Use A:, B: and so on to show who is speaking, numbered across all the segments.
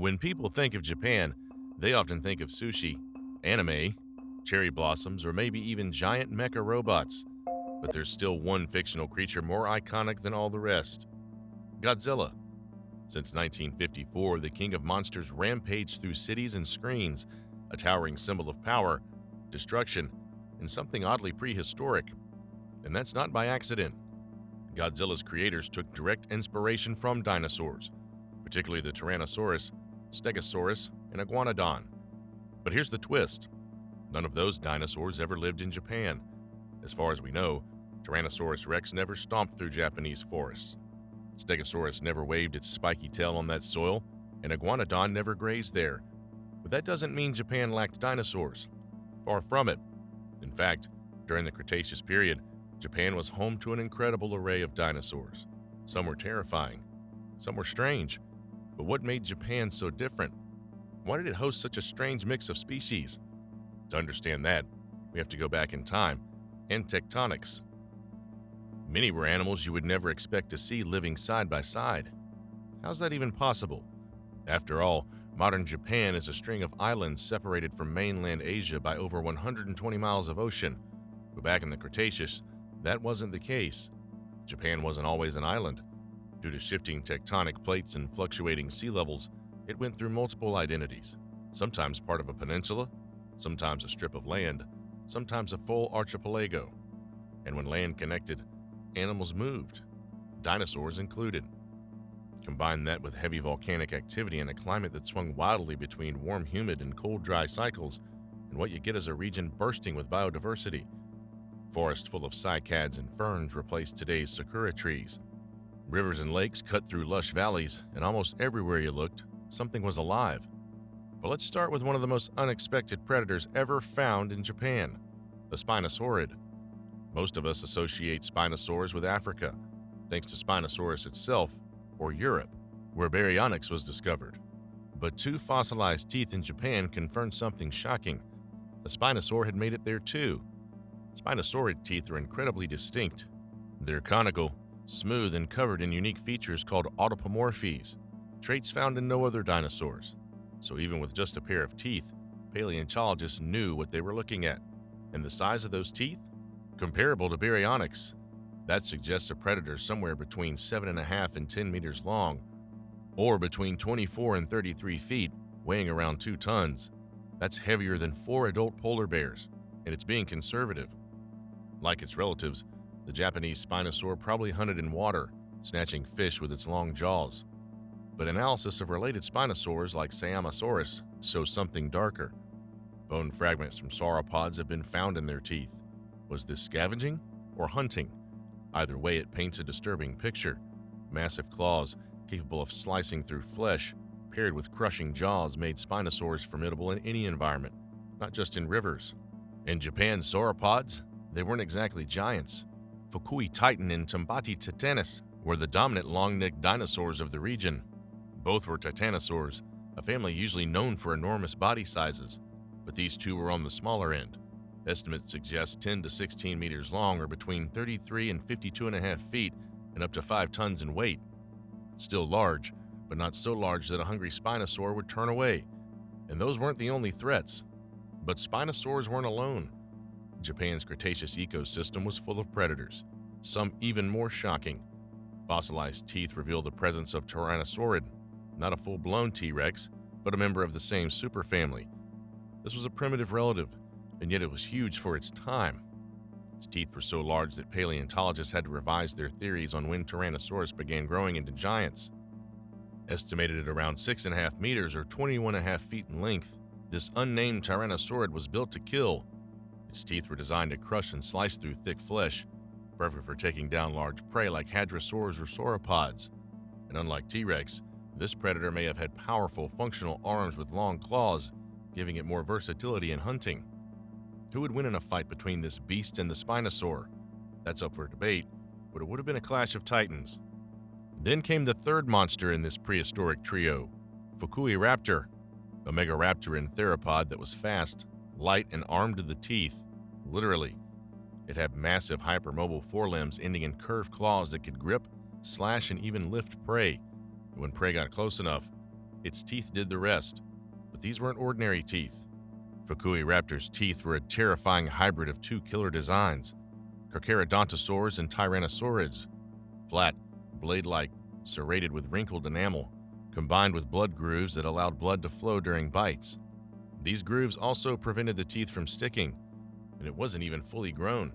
A: When people think of Japan, they often think of sushi, anime, cherry blossoms, or maybe even giant mecha robots. But there's still one fictional creature more iconic than all the rest: Godzilla. Since 1954, the king of monsters rampaged through cities and screens, a towering symbol of power, destruction, and something oddly prehistoric. And that's not by accident. Godzilla's creators took direct inspiration from dinosaurs, particularly the Tyrannosaurus, Stegosaurus, and Iguanodon. But here's the twist: none of those dinosaurs ever lived in Japan. As far as we know, Tyrannosaurus rex never stomped through Japanese forests. Stegosaurus never waved its spiky tail on that soil, and Iguanodon never grazed there. But that doesn't mean Japan lacked dinosaurs. Far from it. In fact, during the Cretaceous period, Japan was home to an incredible array of dinosaurs. Some were terrifying, some were strange. But what made Japan so different? Why did it host such a strange mix of species? To understand that, we have to go back in time and tectonics. Many were animals you would never expect to see living side by side. How's that even possible? After all, modern Japan is a string of islands separated from mainland Asia by over 120 miles of ocean. But back in the Cretaceous, that wasn't the case. Japan wasn't always an island. Due to shifting tectonic plates and fluctuating sea levels, it went through multiple identities. Sometimes part of a peninsula, sometimes a strip of land, sometimes a full archipelago. And when land connected, animals moved, dinosaurs included. Combine that with heavy volcanic activity and a climate that swung wildly between warm, humid, and cold, dry cycles, and what you get is a region bursting with biodiversity. Forests full of cycads and ferns replaced today's sakura trees. Rivers and lakes cut through lush valleys, and almost everywhere you looked, something was alive. But let's start with one of the most unexpected predators ever found in Japan: the Spinosaurid. Most of us associate Spinosaurs with Africa, thanks to Spinosaurus itself, or Europe, where Baryonyx was discovered. But two fossilized teeth in Japan confirmed something shocking. The Spinosaur had made it there too. Spinosaurid teeth are incredibly distinct. They're conical, smooth, and covered in unique features called autapomorphies, traits found in no other dinosaurs. So even with just a pair of teeth, paleontologists knew what they were looking at. And the size of those teeth? Comparable to Baryonyx. That suggests a predator somewhere between 7.5 and 10 meters long, or between 24 and 33 feet, weighing around 2 tons. That's heavier than 4 adult polar bears, and it's being conservative. Like its relatives, the Japanese Spinosaur probably hunted in water, snatching fish with its long jaws. But analysis of related Spinosaurs like Siamosaurus shows something darker. Bone fragments from sauropods have been found in their teeth. Was this scavenging or hunting? Either way, it paints a disturbing picture. Massive claws, capable of slicing through flesh, paired with crushing jaws, made Spinosaurs formidable in any environment, not just in rivers. In Japan's sauropods, they weren't exactly giants. Fukui Titan and Tambati Titanus were the dominant long-necked dinosaurs of the region. Both were titanosaurs, a family usually known for enormous body sizes, but these two were on the smaller end. Estimates suggest 10 to 16 meters long, or between 33 and 52.5 feet, and up to 5 tons in weight. Still large, but not so large that a hungry Spinosaur would turn away. And those weren't the only threats. But Spinosaurs weren't alone. Japan's Cretaceous ecosystem was full of predators, some even more shocking. Fossilized teeth reveal the presence of Tyrannosaurid, not a full-blown T-Rex, but a member of the same superfamily. This was a primitive relative, and yet it was huge for its time. Its teeth were so large that paleontologists had to revise their theories on when Tyrannosaurus began growing into giants. Estimated at around 6.5 meters or 21.5 feet in length, this unnamed Tyrannosaurid was built to kill. Its teeth were designed to crush and slice through thick flesh, perfect for taking down large prey like hadrosaurs or sauropods. And unlike T-Rex, this predator may have had powerful, functional arms with long claws, giving it more versatility in hunting. Who would win in a fight between this beast and the Spinosaur? That's up for debate, but it would have been a clash of titans. Then came the third monster in this prehistoric trio, Fukui Raptor, a megaraptoran theropod that was fast, light, and armed to the teeth. Literally. It had massive hypermobile forelimbs ending in curved claws that could grip, slash, and even lift prey. When prey got close enough, Its teeth did the rest, but these weren't ordinary teeth. Fukui raptor's teeth were a terrifying hybrid of two killer designs, Carcharodontosaurs and Tyrannosaurids, flat, blade-like, serrated with wrinkled enamel, combined with blood grooves that allowed blood to flow during bites. These grooves also prevented the teeth from sticking, and it wasn't even fully grown.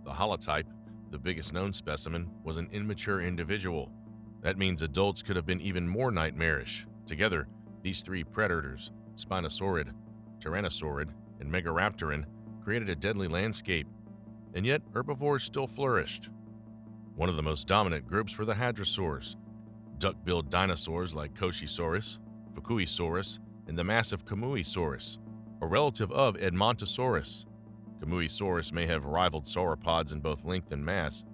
A: The holotype, the biggest known specimen, was an immature individual. That means adults could have been even more nightmarish. Together, these three predators, Spinosaurid, Tyrannosaurid, and Megaraptoran, created a deadly landscape, and yet herbivores still flourished. One of the most dominant groups were the hadrosaurs, duck-billed dinosaurs like Koshisaurus, Fukuisaurus, and the massive Kamuisaurus, a relative of Edmontosaurus. Kamuisaurus may have rivaled sauropods in both length and mass,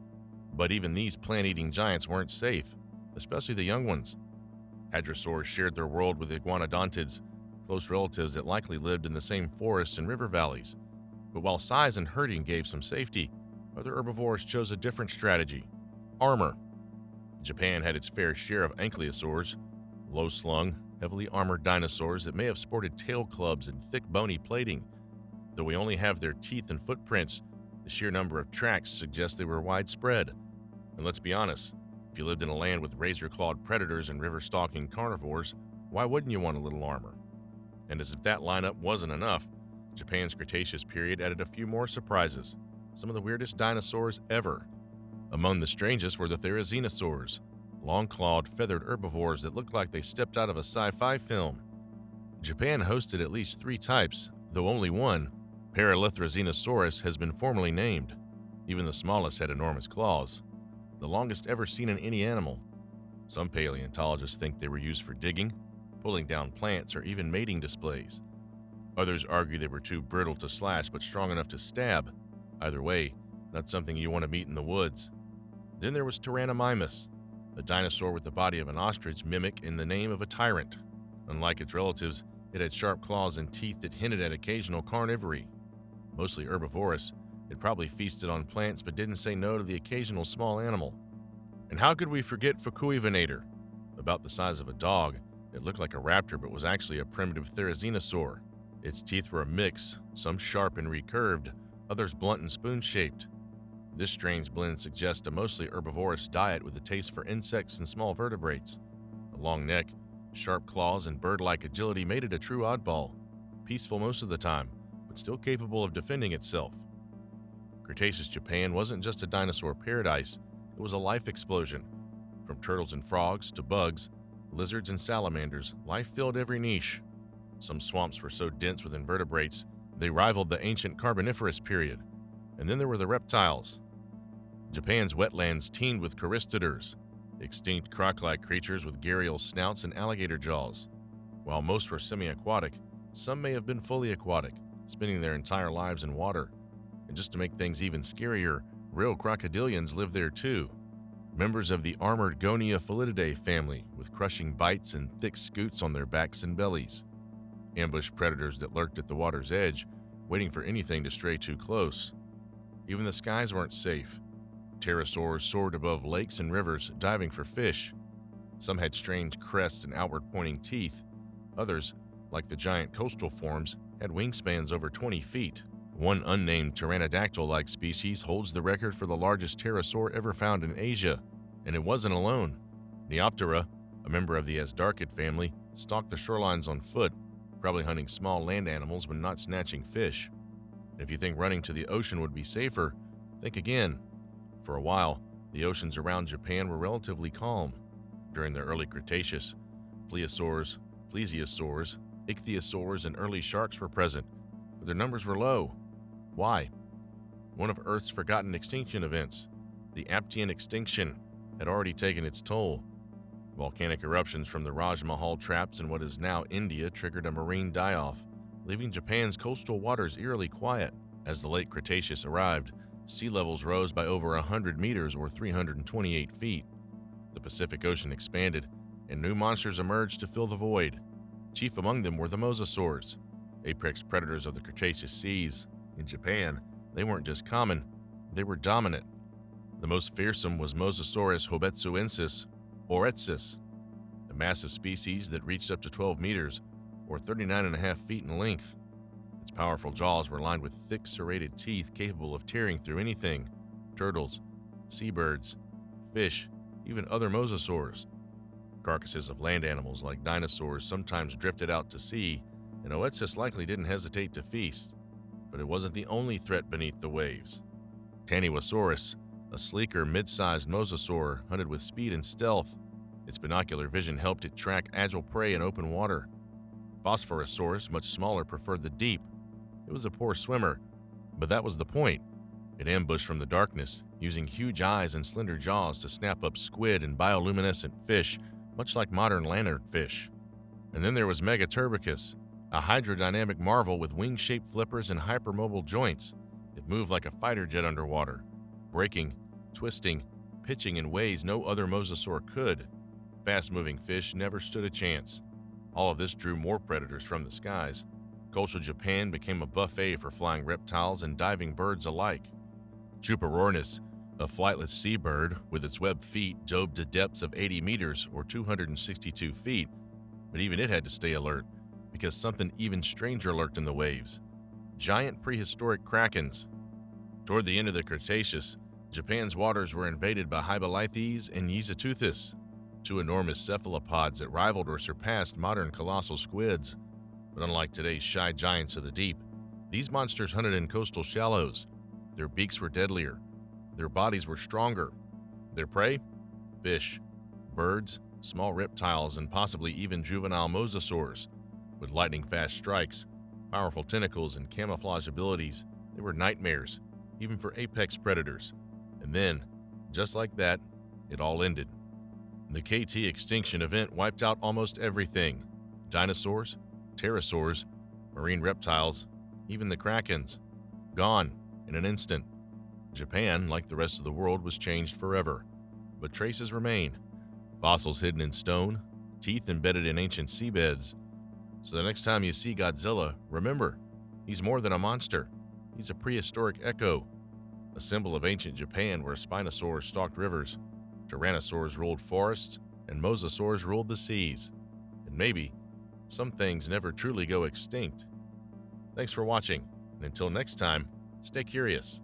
A: but even these plant-eating giants weren't safe, especially the young ones. Hadrosaurs shared their world with iguanodontids, close relatives that likely lived in the same forests and river valleys. But while size and herding gave some safety, other herbivores chose a different strategy: armor. Japan had its fair share of ankylosaurs, low-slung, heavily armored dinosaurs that may have sported tail clubs and thick bony plating. Though we only have their teeth and footprints, the sheer number of tracks suggests they were widespread. And let's be honest, if you lived in a land with razor-clawed predators and river-stalking carnivores, why wouldn't you want a little armor? And as if that lineup wasn't enough, Japan's Cretaceous period added a few more surprises, some of the weirdest dinosaurs ever. Among the strangest were the Therizinosaurs, long-clawed, feathered herbivores that looked like they stepped out of a sci-fi film. Japan hosted at least three types, though only one, Paralithrozinosaurus, has been formally named. Even the smallest had enormous claws, the longest ever seen in any animal. Some paleontologists think they were used for digging, pulling down plants, or even mating displays. Others argue they were too brittle to slash but strong enough to stab. Either way, not something you want to meet in the woods. Then there was Tyrannomimus, a dinosaur with the body of an ostrich, mimic in the name of a tyrant. Unlike its relatives, it had sharp claws and teeth that hinted at occasional carnivory. Mostly herbivorous, it probably feasted on plants but didn't say no to the occasional small animal. And how could we forget Fukuivenator? About the size of a dog, it looked like a raptor but was actually a primitive therizinosaur. Its teeth were a mix, some sharp and recurved, others blunt and spoon-shaped. This strange blend suggests a mostly herbivorous diet with a taste for insects and small vertebrates. A long neck, sharp claws, and bird-like agility made it a true oddball, peaceful most of the time, but still capable of defending itself. Cretaceous Japan wasn't just a dinosaur paradise, it was a life explosion. From turtles and frogs to bugs, lizards and salamanders, life filled every niche. Some swamps were so dense with invertebrates, they rivaled the ancient Carboniferous period. And then there were the reptiles. Japan's wetlands teemed with charistoders, extinct croc-like creatures with gharial snouts and alligator jaws. While most were semi-aquatic, some may have been fully aquatic, spending their entire lives in water. And just to make things even scarier, real crocodilians lived there too. Members of the armored Goniaphilidae family, with crushing bites and thick scoots on their backs and bellies. Ambush predators that lurked at the water's edge, waiting for anything to stray too close. Even the skies weren't safe. Pterosaurs soared above lakes and rivers, diving for fish. Some had strange crests and outward-pointing teeth. Others, like the giant coastal forms, had wingspans over 20 feet. One unnamed pteranodactyl-like species holds the record for the largest pterosaur ever found in Asia, and it wasn't alone. Neoptera, a member of the Asdarchid family, stalked the shorelines on foot, probably hunting small land animals when not snatching fish. And if you think running to the ocean would be safer, think again. For a while, the oceans around Japan were relatively calm. During the early Cretaceous, plesiosaurs, ichthyosaurs, and early sharks were present, but their numbers were low. Why? One of Earth's forgotten extinction events, the Aptian extinction, had already taken its toll. Volcanic eruptions from the Raj Mahal traps in what is now India triggered a marine die-off, leaving Japan's coastal waters eerily quiet. As the late Cretaceous arrived, sea levels rose by over 100 meters or 328 feet. The Pacific Ocean expanded, and new monsters emerged to fill the void. Chief among them were the mosasaurs, apex predators of the Cretaceous seas. In Japan, they weren't just common, they were dominant. The most fearsome was Mosasaurus hobetsuensis, or Etsis, a a massive species that reached up to 12 meters, or 39.5 feet in length. Its powerful jaws were lined with thick serrated teeth capable of tearing through anything: turtles, seabirds, fish, even other mosasaurs. Carcasses of land animals like dinosaurs sometimes drifted out to sea, and Oetsis likely didn't hesitate to feast. But it wasn't the only threat beneath the waves. Tyrannosaurus, a sleeker, mid-sized mosasaur, hunted with speed and stealth. Its binocular vision helped it track agile prey in open water. Phosphorosaurus, much smaller, preferred the deep. It was a poor swimmer, but that was the point. It ambushed from the darkness, using huge eyes and slender jaws to snap up squid and bioluminescent fish, much like modern lanternfish. And then there was Megaturbicus, a hydrodynamic marvel with wing-shaped flippers and hypermobile joints. It moved like a fighter jet underwater, breaking, twisting, pitching in ways no other mosasaur could. Fast-moving fish never stood a chance. All of this drew more predators from the skies. Coastal Japan became a buffet for flying reptiles and diving birds alike. Chuparornis, a flightless seabird with its webbed feet, dove to depths of 80 meters or 262 feet, but even it had to stay alert because something even stranger lurked in the waves: giant prehistoric krakens. Toward the end of the Cretaceous, Japan's waters were invaded by Hybalithes and Yzatuthus, two enormous cephalopods that rivaled or surpassed modern colossal squids. But unlike today's shy giants of the deep, these monsters hunted in coastal shallows. Their beaks were deadlier. Their bodies were stronger. Their prey? Fish, birds, small reptiles, and possibly even juvenile mosasaurs. With lightning-fast strikes, powerful tentacles, and camouflage abilities, they were nightmares, even for apex predators. And then, just like that, it all ended. The KT extinction event wiped out almost everything: dinosaurs, pterosaurs, marine reptiles, even the krakens. Gone in an instant. Japan, like the rest of the world, was changed forever. But traces remain: fossils hidden in stone, teeth embedded in ancient seabeds. So the next time you see Godzilla, remember, he's more than a monster. He's a prehistoric echo, a symbol of ancient Japan where Spinosaurs stalked rivers, Tyrannosaurs ruled forests, and Mosasaurs ruled the seas. And maybe some things never truly go extinct. Thanks for watching, and until next time, stay curious.